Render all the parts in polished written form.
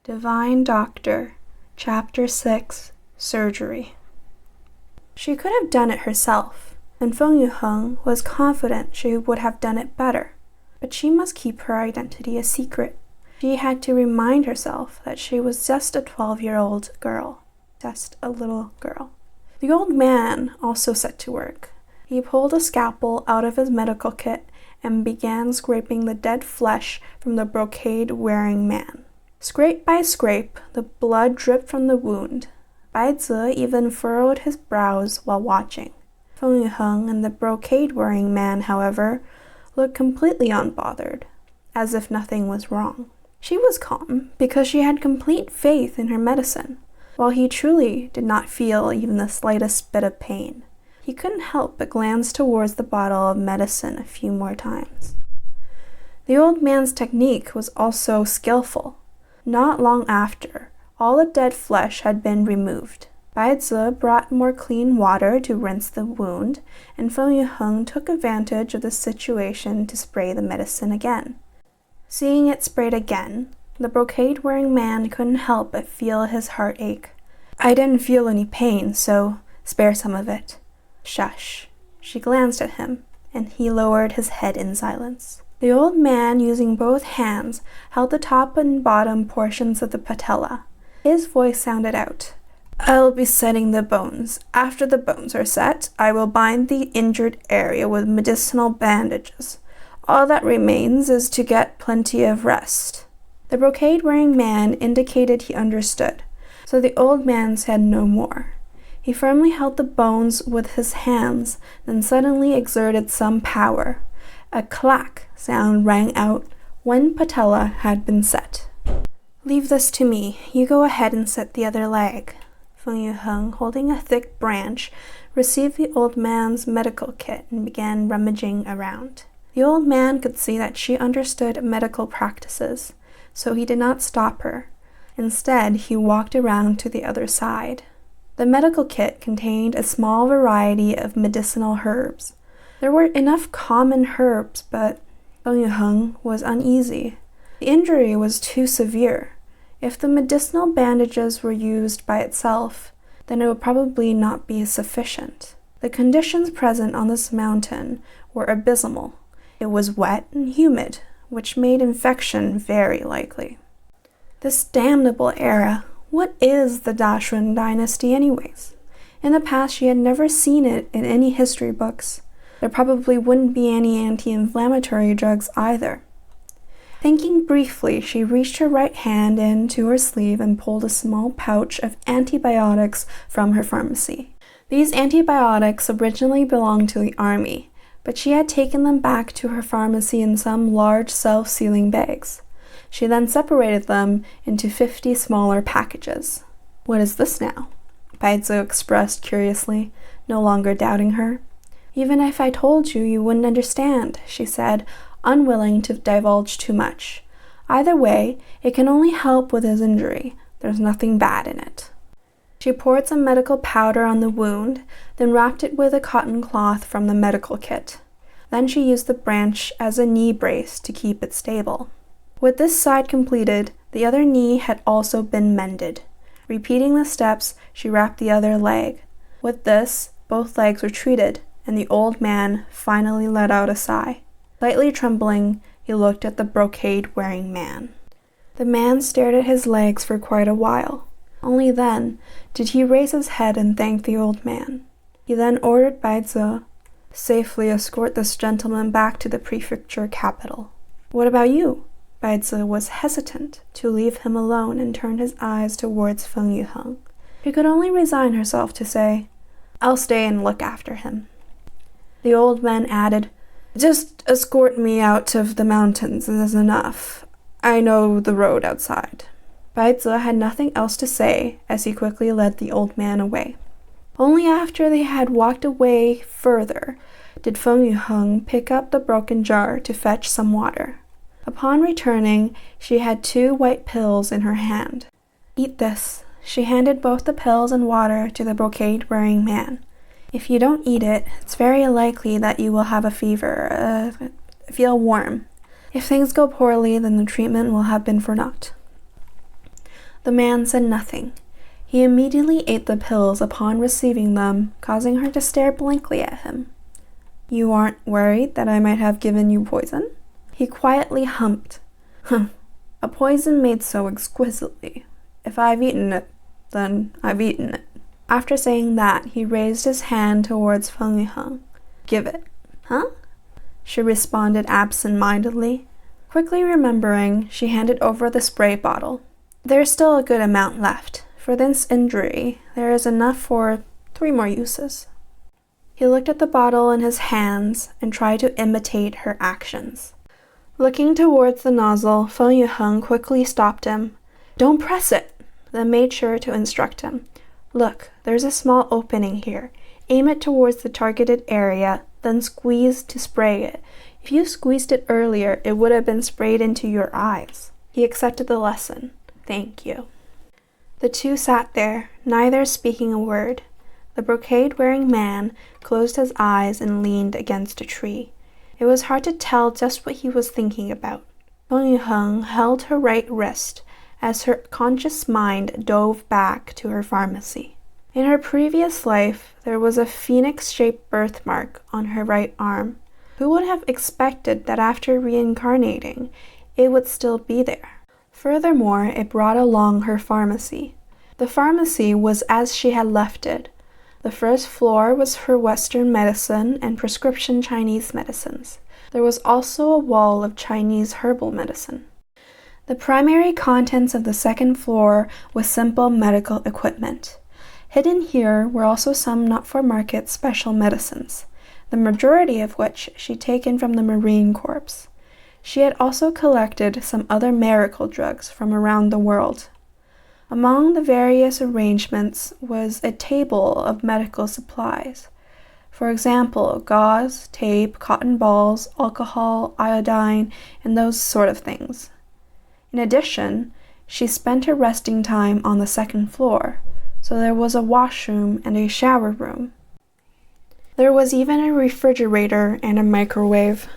Divine Doctor, Chapter 6, Surgery. She could have done it herself, and Feng Yu Heng was confident she would have done it better, but she must keep her identity a secret. She had to remind herself that she was just a 12-year-old girl, just a little girl. The old man also set to work. He pulled a scalpel out of his medical kit and began scraping the dead flesh from the brocade-wearing man. Scrape by scrape, the blood dripped from the wound. Baizi even furrowed his brows while watching. Feng Yu Heng and the brocade-wearing man, however, looked completely unbothered, as if nothing was wrong. She was calm because she had complete faith in her medicine, while he truly did not feel even the slightest bit of pain. He couldn't help but glance towards the bottle of medicine a few more times. The old man's technique was also skillful. Not long after, all the dead flesh had been removed. Baizi brought more clean water to rinse the wound, and Feng Yu Heng took advantage of the situation to spray the medicine again. Seeing it sprayed again, the brocade-wearing man couldn't help but feel his heart ache. "I didn't feel any pain, so spare some of it." "Shush." She glanced at him, and he lowered his head in silence. The old man, using both hands, held the top and bottom portions of the patella. His voice sounded out. "I'll be setting the bones. After the bones are set, I will bind the injured area with medicinal bandages. All that remains is to get plenty of rest." The brocade-wearing man indicated he understood, so the old man said no more. He firmly held the bones with his hands, then suddenly exerted some power. A clack sound rang out. One patella had been set. "Leave this to me. You go ahead and set the other leg." Feng Yu Heng, holding a thick branch, received the old man's medical kit and began rummaging around. The old man could see that she understood medical practices, so he did not stop her. Instead, he walked around to the other side. The medical kit contained a small variety of medicinal herbs. There were enough common herbs, but Feng Yu Heng was uneasy. The injury was too severe. If the medicinal bandages were used by itself, then it would probably not be sufficient. The conditions present on this mountain were abysmal. It was wet and humid, which made infection very likely. This damnable era. What is the Shun Dynasty anyways? In the past, she had never seen it in any history books. There probably wouldn't be any anti-inflammatory drugs either. Thinking briefly, she reached her right hand into her sleeve and pulled a small pouch of antibiotics from her pharmacy. These antibiotics originally belonged to the army, but she had taken them back to her pharmacy in some large self-sealing bags. She then separated them into 50 smaller packages. "What is this now?" Baizi expressed curiously, no longer doubting her. "Even if I told you, you wouldn't understand," she said, unwilling to divulge too much. "Either way, it can only help with his injury. There's nothing bad in it." She poured some medical powder on the wound, then wrapped it with a cotton cloth from the medical kit. Then she used the branch as a knee brace to keep it stable. With this side completed, the other knee had also been mended. Repeating the steps, she wrapped the other leg. With this, both legs were treated, and the old man finally let out a sigh. Slightly trembling, he looked at the brocade-wearing man. The man stared at his legs for quite a while. Only then did he raise his head and thank the old man. He then ordered Baizi, "Safely escort this gentleman back to the prefecture capital." "What about you?" Baizi was hesitant to leave him alone and turned his eyes towards Feng Yu Heng. She could only resign herself to say, "I'll stay and look after him." The old man added, "Just escort me out of the mountains is enough. I know the road outside." Baizi had nothing else to say as he quickly led the old man away. Only after they had walked away further did Feng Yu Heng pick up the broken jar to fetch some water. Upon returning, she had 2 white pills in her hand. "Eat this." She handed both the pills and water to the brocade-wearing man. "If you don't eat it, it's very likely that you will have a fever, feel warm. If things go poorly, then the treatment will have been for naught." The man said nothing. He immediately ate the pills upon receiving them, causing her to stare blankly at him. "You aren't worried that I might have given you poison?" He quietly humped. "A poison made so exquisitely. If I've eaten it, then I've eaten it." After saying that, he raised his hand towards Feng Yu Heng. "Give it." "Huh?" she responded absent-mindedly. Quickly remembering, she handed over the spray bottle. "There's still a good amount left. For this injury, there is enough for 3 more uses." He looked at the bottle in his hands and tried to imitate her actions. Looking towards the nozzle, Feng Yu Heng quickly stopped him. "Don't press it," then made sure to instruct him. "Look, there's a small opening here. Aim it towards the targeted area, then squeeze to spray it. If you squeezed it earlier, it would have been sprayed into your eyes." He accepted the lesson. "Thank you." The two sat there, neither speaking a word. The brocade-wearing man closed his eyes and leaned against a tree. It was hard to tell just what he was thinking about. Feng Yu Heng held her right wrist as her conscious mind dove back to her pharmacy. In her previous life, there was a phoenix-shaped birthmark on her right arm. Who would have expected that after reincarnating, it would still be there? Furthermore, it brought along her pharmacy. The pharmacy was as she had left it. The first floor was for Western medicine and prescription Chinese medicines. There was also a wall of Chinese herbal medicine. The primary contents of the second floor was simple medical equipment. Hidden here were also some not-for-market special medicines, the majority of which she'd taken from the Marine Corps. She had also collected some other miracle drugs from around the world. Among the various arrangements was a table of medical supplies. For example, gauze, tape, cotton balls, alcohol, iodine, and those sort of things. In addition, she spent her resting time on the second floor, so there was a washroom and a shower room. There was even a refrigerator and a microwave.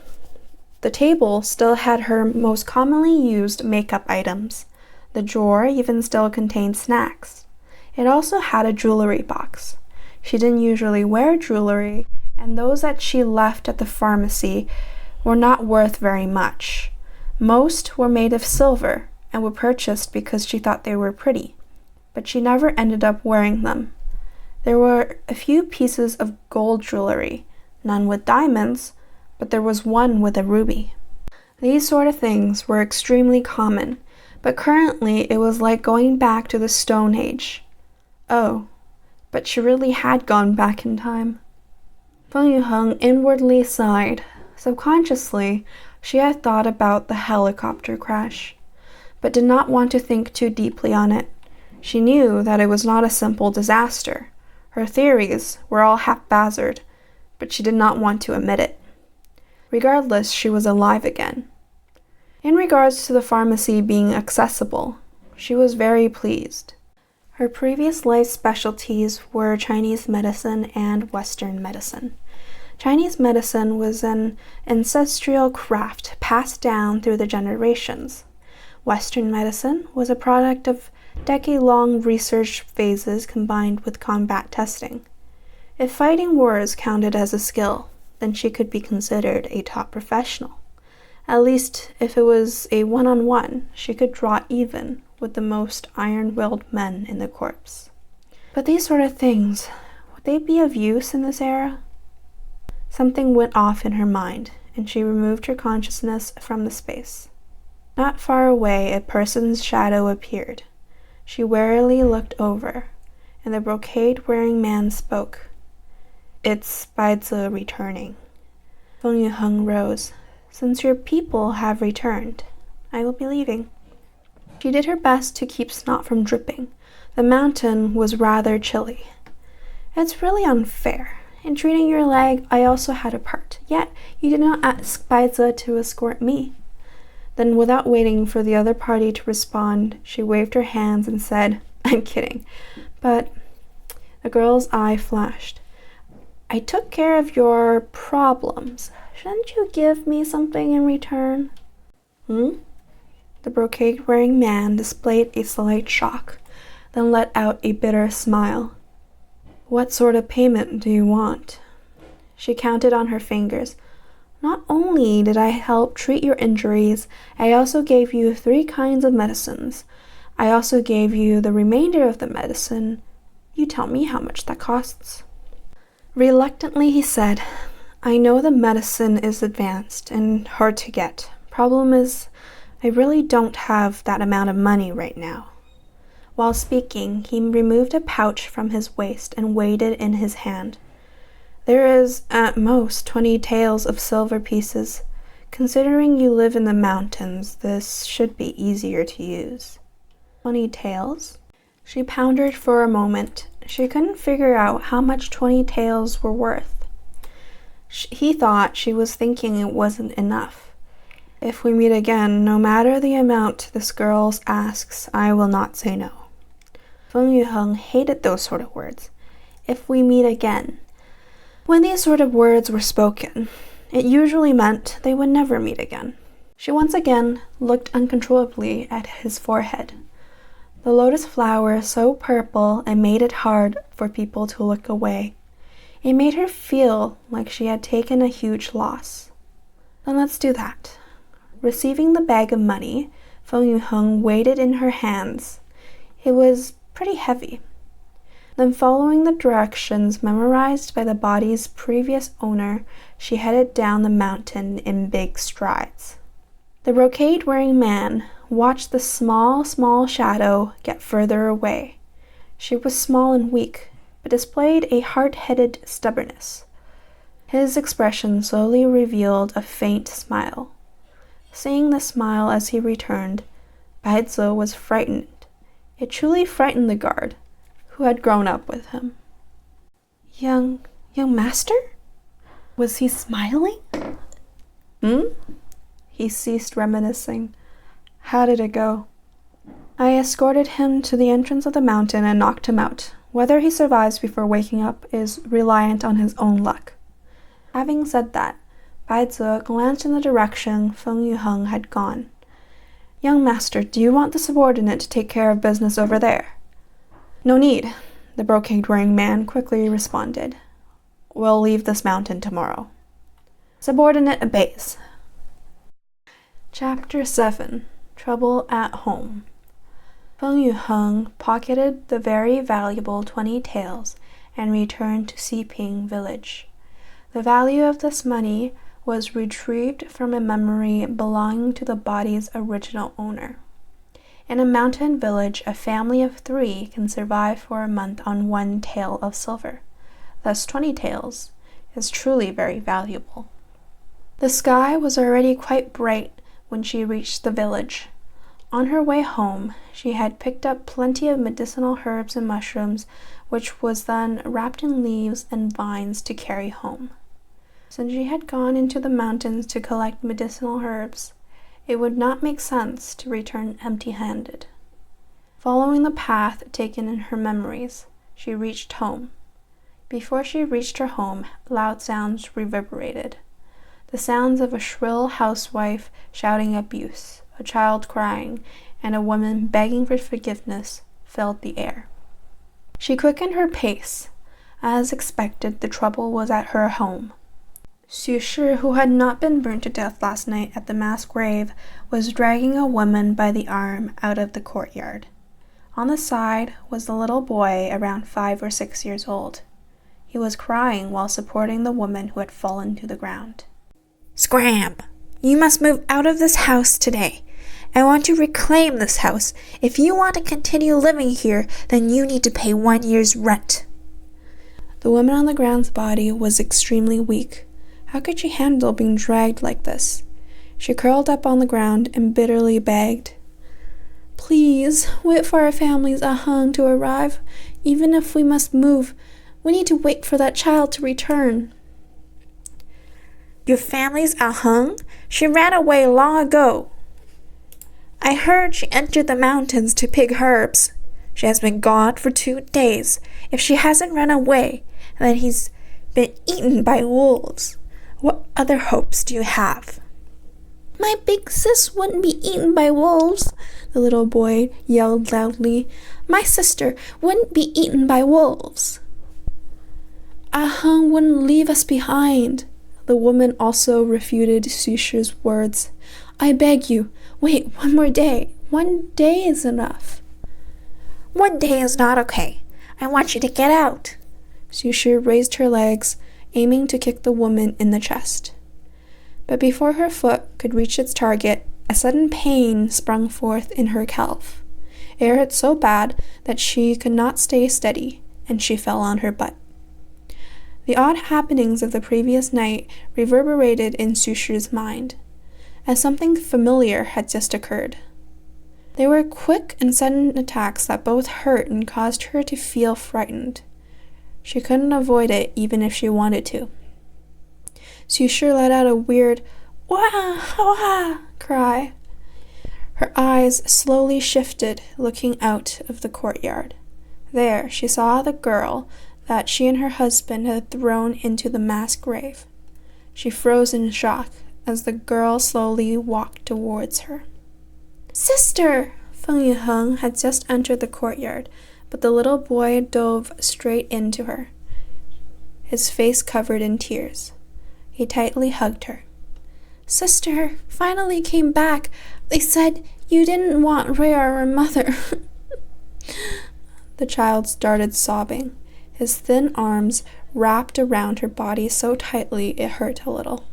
The table still had her most commonly used makeup items. The drawer even still contained snacks. It also had a jewelry box. She didn't usually wear jewelry, and those that she left at the pharmacy were not worth very much. Most were made of silver and were purchased because she thought they were pretty, but she never ended up wearing them. There were a few pieces of gold jewelry, none with diamonds, but there was one with a ruby. These sort of things were extremely common, but currently it was like going back to the Stone Age. Oh, but she really had gone back in time. Feng Yu Heng inwardly sighed. Subconsciously, she had thought about the helicopter crash, but did not want to think too deeply on it. She knew that it was not a simple disaster. Her theories were all haphazard, but she did not want to admit it. Regardless, she was alive again. In regards to the pharmacy being accessible, she was very pleased. Her previous life specialties were Chinese medicine and Western medicine. Chinese medicine was an ancestral craft passed down through the generations. Western medicine was a product of decade-long research phases combined with combat testing. If fighting wars counted as a skill, then she could be considered a top professional. At least, if it was a one-on-one, she could draw even with the most iron-willed men in the corps. But these sort of things, would they be of use in this era? Something went off in her mind, and she removed her consciousness from the space. Not far away, a person's shadow appeared. She warily looked over, and the brocade-wearing man spoke. "It's Baizi returning." Feng Yu Heng rose. "Since your people have returned, I will be leaving." She did her best to keep snot from dripping. The mountain was rather chilly. "It's really unfair. In treating your leg, I also had a part. Yet, you did not ask Baizi to escort me." Then, without waiting for the other party to respond, she waved her hands and said, "I'm kidding." But the girl's eye flashed. "I took care of your problems. Shouldn't you give me something in return?" The brocade-wearing man displayed a slight shock, then let out a bitter smile. What sort of payment do you want? She counted on her fingers. Not only did I help treat your injuries, I also gave you 3 kinds of medicines. I also gave you the remainder of the medicine. You tell me how much that costs. Reluctantly, he said, I know the medicine is advanced and hard to get. Problem is, I really don't have that amount of money right now. While speaking, he removed a pouch from his waist and weighed it in his hand. There is, at most, 20 taels of silver pieces. Considering you live in the mountains, this should be easier to use. 20 taels? She pondered for a moment. She couldn't figure out how much 20 taels were worth. He thought she was thinking it wasn't enough. If we meet again, no matter the amount this girl asks, I will not say no. Feng Yu Heng hated those sort of words. If we meet again. When these sort of words were spoken, it usually meant they would never meet again. She once again looked uncontrollably at his forehead. The lotus flower so purple it made it hard for people to look away. It made her feel like she had taken a huge loss. Then let's do that. Receiving the bag of money, Feng Yu Heng weighed it in her hands. It was pretty heavy. Then, following the directions memorized by the body's previous owner, she headed down the mountain in big strides. The brocade-wearing man watched the small shadow get further away. She was small and weak, but displayed a hard-headed stubbornness. His expression slowly revealed a faint smile. Seeing the smile as he returned, Baizi was frightened. It truly frightened the guard, who had grown up with him. Young master? Was he smiling? He ceased reminiscing. How did it go? I escorted him to the entrance of the mountain and knocked him out. Whether he survives before waking up is reliant on his own luck. Having said that, Baizi glanced in the direction Feng Yu Heng had gone. Young master, do you want the subordinate to take care of business over there? No need, the brocade-wearing man quickly responded. We'll leave this mountain tomorrow. Subordinate obeys. Chapter 7. Trouble at Home. Feng Yu Heng pocketed the very valuable 20 taels and returned to Xiping village. The value of this money was retrieved from a memory belonging to the body's original owner. In a mountain village, a family of 3 can survive for a month on 1 tael of silver. Thus 20 taels is truly very valuable. The sky was already quite bright when she reached the village. On her way home, she had picked up plenty of medicinal herbs and mushrooms, which was then wrapped in leaves and vines to carry home. Since she had gone into the mountains to collect medicinal herbs, it would not make sense to return empty-handed. Following the path taken in her memories, she reached home. Before she reached her home, loud sounds reverberated. The sounds of a shrill housewife shouting abuse, a child crying, and a woman begging for forgiveness filled the air. She quickened her pace. As expected, the trouble was at her home. Xu Shi, who had not been burned to death last night at the mass grave, was dragging a woman by the arm out of the courtyard. On the side was the little boy around 5 or 6 years old. He was crying while supporting the woman who had fallen to the ground. Scram! You must move out of this house today. I want to reclaim this house. If you want to continue living here, then you need to pay 1 year's rent. The woman on the ground's body was extremely weak. How could she handle being dragged like this? She curled up on the ground and bitterly begged. Please, wait for our family's Aheng to arrive. Even if we must move, we need to wait for that child to return. Your family's Aheng? She ran away long ago. I heard she entered the mountains to pick herbs. She has been gone for 2 days. If she hasn't run away, then he's been eaten by wolves. What other hopes do you have? My big sis wouldn't be eaten by wolves, the little boy yelled loudly. My sister wouldn't be eaten by wolves. Heng wouldn't leave us behind. The woman also refuted Sushi's words. I beg you, wait 1 more day. 1 day is enough. 1 day is not okay. I want you to get out. Sushi raised her legs, aiming to kick the woman in the chest. But before her foot could reach its target, a sudden pain sprung forth in her calf. It hurt so bad that she could not stay steady, and she fell on her butt. The odd happenings of the previous night reverberated in Sushi's mind, as something familiar had just occurred. They were quick and sudden attacks that both hurt and caused her to feel frightened. She couldn't avoid it even if she wanted to. Sushi let out a weird "wah, wah" cry. Her eyes slowly shifted, looking out of the courtyard. There she saw the girl that she and her husband had thrown into the mass grave. She froze in shock as the girl slowly walked towards her. Sister! Feng Yu Heng had just entered the courtyard, but the little boy dove straight into her, his face covered in tears. He tightly hugged her. Sister, finally came back. They said you didn't want Rhea or mother. The child started sobbing, his thin arms wrapped around her body so tightly it hurt a little.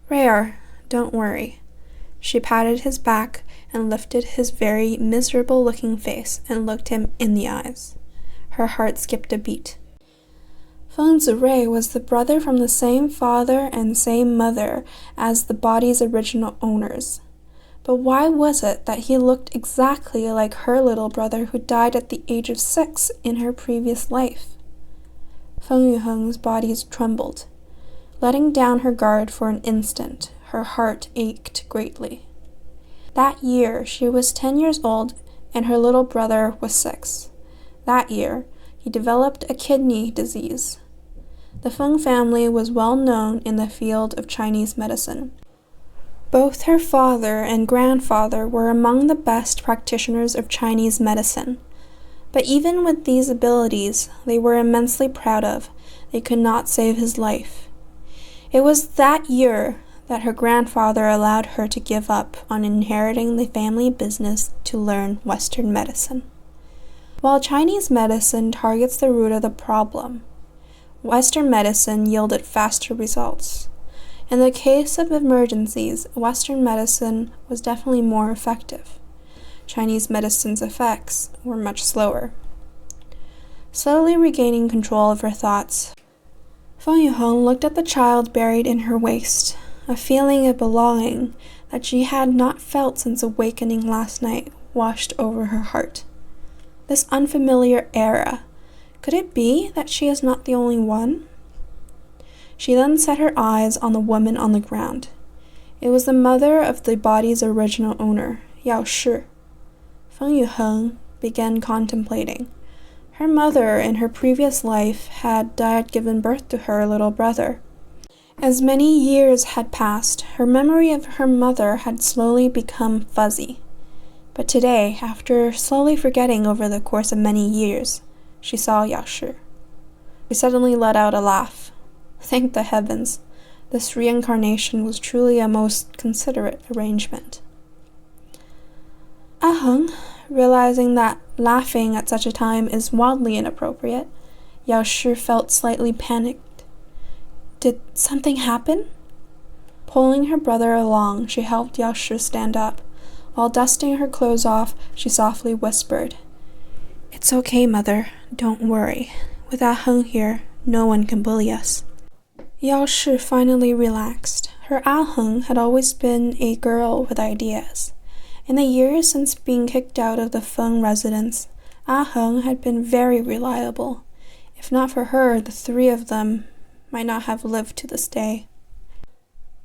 Rhea, don't worry. She patted his back and lifted his very miserable-looking face and looked him in the eyes. Her heart skipped a beat. Feng Zirui was the brother from the same father and same mother as the body's original owners. But why was it that he looked exactly like her little brother who died at the age of 6 in her previous life? Feng Yu Heng's body trembled. Letting down her guard for an instant, her heart ached greatly. That year, she was 10 years old and her little brother was 6. That year, he developed a kidney disease. The Feng family was well known in the field of Chinese medicine. Both her father and grandfather were among the best practitioners of Chinese medicine. But even with these abilities they were immensely proud of, they could not save his life. It was that year that her grandfather allowed her to give up on inheriting the family business to learn Western medicine. While Chinese medicine targets the root of the problem, Western medicine yielded faster results. In the case of emergencies, Western medicine was definitely more effective. Chinese medicine's effects were much slower. Slowly regaining control of her thoughts, Feng Yu Heng looked at the child buried in her waist. A feeling of belonging that she had not felt since awakening last night washed over her heart. This unfamiliar era, could it be that she is not the only one? She then set her eyes on the woman on the ground. It was the mother of the body's original owner, Yao Shi. Feng Yu Heng began contemplating. Her mother in her previous life had died giving birth to her little brother. As many years had passed, her memory of her mother had slowly become fuzzy. But today, after slowly forgetting over the course of many years, she saw Yao Shi. She suddenly let out a laugh. Thank the heavens, this reincarnation was truly a most considerate arrangement. Heng, realizing that laughing at such a time is wildly inappropriate, Yao Shi felt slightly panicked. Did something happen? Pulling her brother along, she helped Yao Shi stand up. While dusting her clothes off, she softly whispered, It's okay, Mother. Don't worry. With Heng here, no one can bully us. Yao Shi finally relaxed. Her Heng had always been a girl with ideas. In the years since being kicked out of the Feng residence, Heng had been very reliable. If not for her, the 3 of them might not have lived to this day.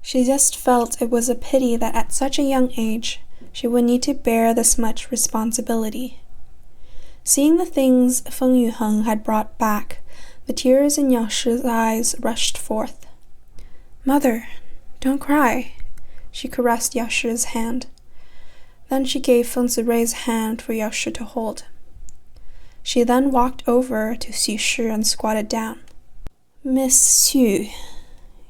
She just felt it was a pity that at such a young age, she would need to bear this much responsibility. Seeing the things Feng Yu Heng had brought back, the tears in Yao Shi's eyes rushed forth. Mother, don't cry. She caressed Yao Shi's hand. Then she gave Feng Zirei's hand for Yao Shi to hold. She then walked over to Xu Shi and squatted down. Miss Xu,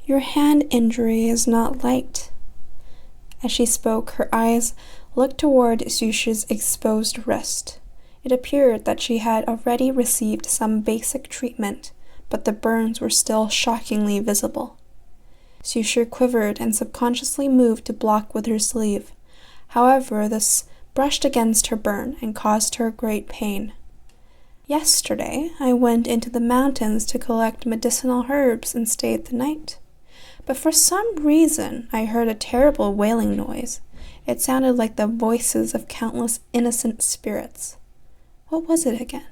your hand injury is not light. As she spoke, her eyes looked toward Xu Shi's exposed wrist. It appeared that she had already received some basic treatment, but the burns were still shockingly visible. Xu Shi quivered and subconsciously moved to block with her sleeve. However, this brushed against her burn and caused her great pain. Yesterday, I went into the mountains to collect medicinal herbs and stayed the night. But for some reason, I heard a terrible wailing noise. It sounded like the voices of countless innocent spirits. What was it again?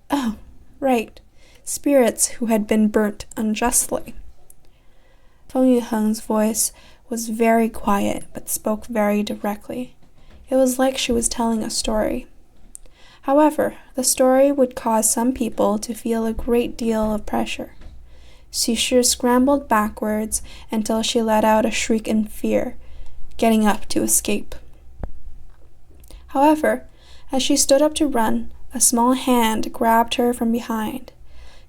Oh, right, spirits who had been burnt unjustly. Feng Yu Heng's voice was very quiet, but spoke very directly. It was like she was telling a story. However, the story would cause some people to feel a great deal of pressure. Xu Shi scrambled backwards until she let out a shriek in fear, getting up to escape. However, as she stood up to run, a small hand grabbed her from behind.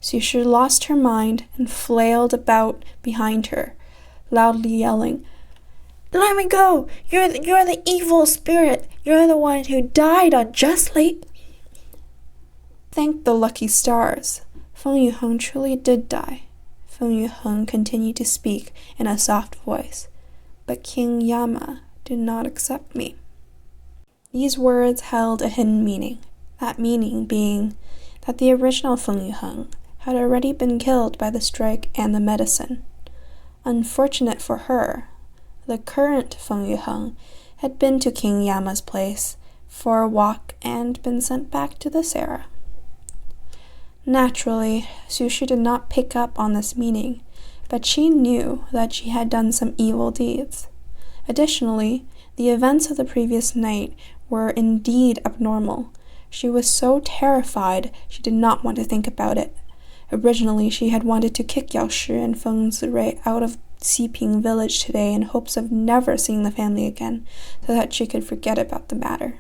Xu Shi lost her mind and flailed about behind her, loudly yelling, "Let me go! You're the evil spirit! You're the one who died unjustly!" Thank the lucky stars, Feng Yu Heng truly did die. Feng Yu Heng continued to speak in a soft voice, but King Yama did not accept me. These words held a hidden meaning, that meaning being that the original Feng Yu Heng had already been killed by the strike and the medicine. Unfortunate for her, the current Feng Yu Heng had been to King Yama's place for a walk and been sent back to this era. Naturally, Xu Shi did not pick up on this meaning, but she knew that she had done some evil deeds. Additionally, the events of the previous night were indeed abnormal. She was so terrified she did not want to think about it. Originally, she had wanted to kick Yao Shi and Feng Zirei out of Xiping village today in hopes of never seeing the family again, so that she could forget about the matter.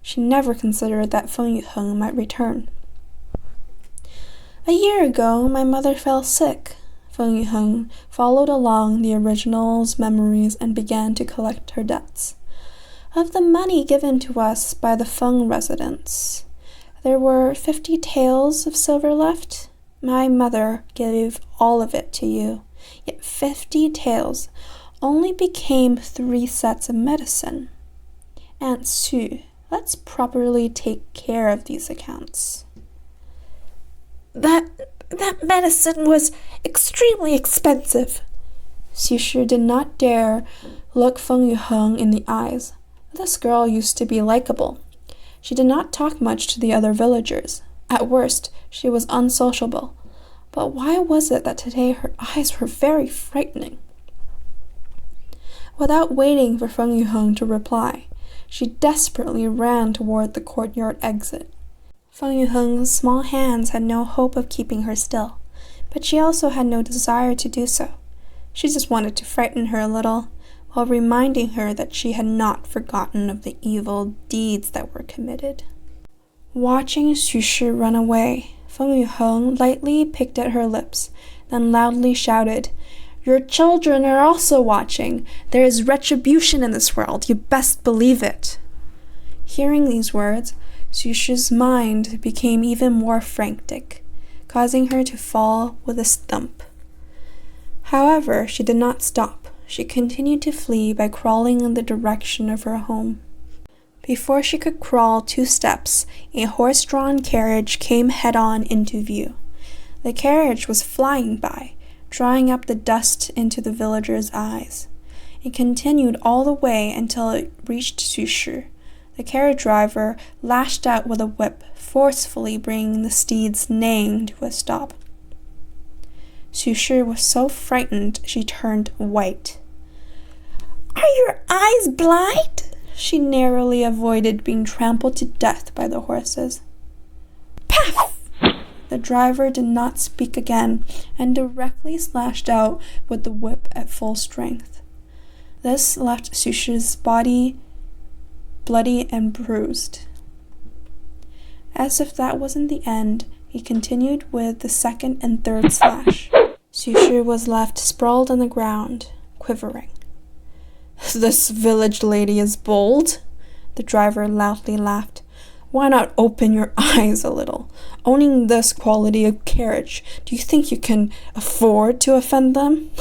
She never considered that Feng Yu Heng might return. A year ago, my mother fell sick. Feng Yu Heng followed along the original's memories and began to collect her debts. Of the money given to us by the Feng residents, there were 50 taels of silver left. My mother gave all of it to you, yet 50 taels only became 3 sets of medicine. Aunt Sue, let's properly take care of these accounts. That medicine was extremely expensive. Xu Shi did not dare look Feng Yu Heng in the eyes. This girl used to be likable. She did not talk much to the other villagers. At worst, she was unsociable. But why was it that today her eyes were very frightening? Without waiting for Feng Yu Heng to reply, she desperately ran toward the courtyard exit. Feng Yu Heng's small hands had no hope of keeping her still, but she also had no desire to do so. She just wanted to frighten her a little, while reminding her that she had not forgotten of the evil deeds that were committed. Watching Xu Shi run away, Feng Yu Heng lightly picked at her lips, then loudly shouted, "Your children are also watching. There is retribution in this world, you best believe it." Hearing these words, Xu Shi's mind became even more frantic, causing her to fall with a thump. However, she did not stop. She continued to flee by crawling in the direction of her home. Before she could crawl 2 steps, a horse-drawn carriage came head-on into view. The carriage was flying by, drawing up the dust into the villagers' eyes. It continued all the way until it reached Xu Shi. The carriage driver lashed out with a whip, forcefully bringing the steed's neighing to a stop. Xu Shi was so frightened she turned white. "Are your eyes blind?" She narrowly avoided being trampled to death by the horses. Paff! The driver did not speak again and directly slashed out with the whip at full strength. This left Sushi's body bloody and bruised. As if that wasn't the end, he continued with the second and third slash. Sushi was left sprawled on the ground, quivering. "This village lady is bold," the driver loudly laughed. "Why not open your eyes a little? Owning this quality of carriage, do you think you can afford to offend them?"